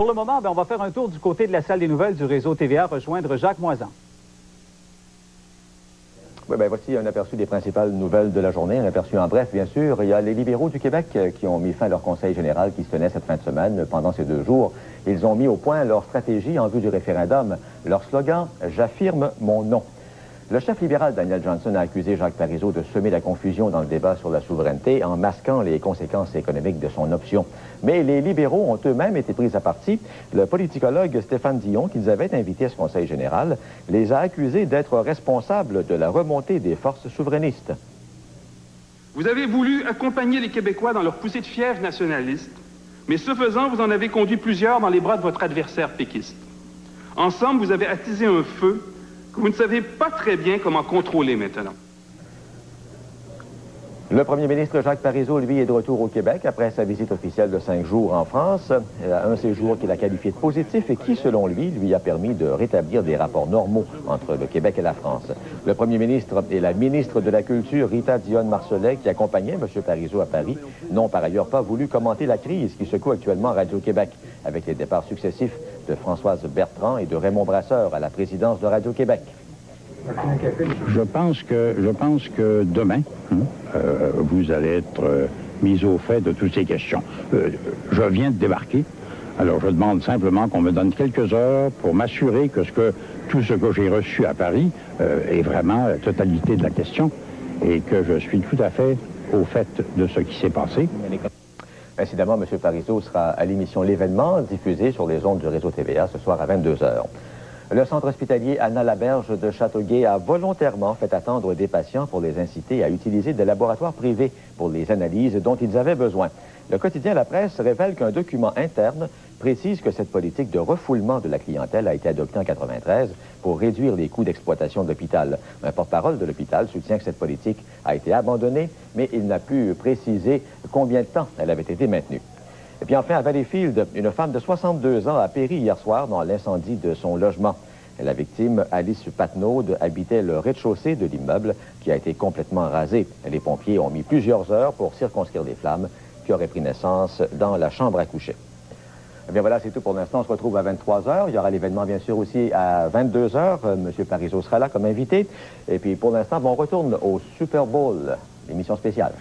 Pour le moment, on va faire un tour du côté de la salle des nouvelles du réseau TVA, rejoindre Jacques Moisan. Oui, voici un aperçu des principales nouvelles de la journée. Un aperçu en bref, bien sûr. Il y a les libéraux du Québec qui ont mis fin à leur conseil général qui se tenait cette fin de semaine. Pendant ces 2 jours, ils ont mis au point leur stratégie en vue du référendum. Leur slogan, « J'affirme mon non ». Le chef libéral Daniel Johnson a accusé Jacques Parizeau de semer la confusion dans le débat sur la souveraineté en masquant les conséquences économiques de son option. Mais les libéraux ont eux-mêmes été pris à partie. Le politicologue Stéphane Dion, qu'ils avaient invité à ce conseil général, les a accusés d'être responsables de la remontée des forces souverainistes. Vous avez voulu accompagner les Québécois dans leur poussée de fièvre nationaliste, mais ce faisant, vous en avez conduit plusieurs dans les bras de votre adversaire péquiste. Ensemble, vous avez attisé un feu que vous ne savez pas très bien comment contrôler maintenant. Le premier ministre Jacques Parizeau, lui, est de retour au Québec après sa visite officielle de 5 jours en France. Un séjour qu'il a qualifié de positif et qui, selon lui a permis de rétablir des rapports normaux entre le Québec et la France. Le premier ministre et la ministre de la Culture, Rita Dionne-Marcelet, qui accompagnait M. Parizeau à Paris, n'ont par ailleurs pas voulu commenter la crise qui secoue actuellement Radio-Québec, avec les départs successifs de Françoise Bertrand et de Raymond Brasseur à la présidence de Radio-Québec. Je pense que demain, vous allez être mis au fait de toutes ces questions. Je viens de débarquer, alors je demande simplement qu'on me donne quelques heures pour m'assurer que tout ce que j'ai reçu à Paris est vraiment la totalité de la question et que je suis tout à fait au fait de ce qui s'est passé. Incidemment, M. Parizeau sera à l'émission L'Événement, diffusée sur les ondes du réseau TVA ce soir à 22 h. Le centre hospitalier Anna-Laberge de Châteauguay a volontairement fait attendre des patients pour les inciter à utiliser des laboratoires privés pour les analyses dont ils avaient besoin. Le quotidien La Presse révèle qu'un document interne précise que cette politique de refoulement de la clientèle a été adoptée en 1993 pour réduire les coûts d'exploitation de l'hôpital. Un porte-parole de l'hôpital soutient que cette politique a été abandonnée, mais il n'a pu préciser combien de temps elle avait été maintenue. Et puis enfin, à Valleyfield, une femme de 62 ans a péri hier soir dans l'incendie de son logement. La victime, Alice Patnaud, habitait le rez-de-chaussée de l'immeuble qui a été complètement rasé. Les pompiers ont mis plusieurs heures pour circonscrire les flammes qui auraient pris naissance dans la chambre à coucher. Eh bien voilà, c'est tout pour l'instant. On se retrouve à 23 h. Il y aura l'événement, bien sûr, aussi à 22 h. M. Parizeau sera là comme invité. Et puis pour l'instant, on retourne au Super Bowl, l'émission spéciale.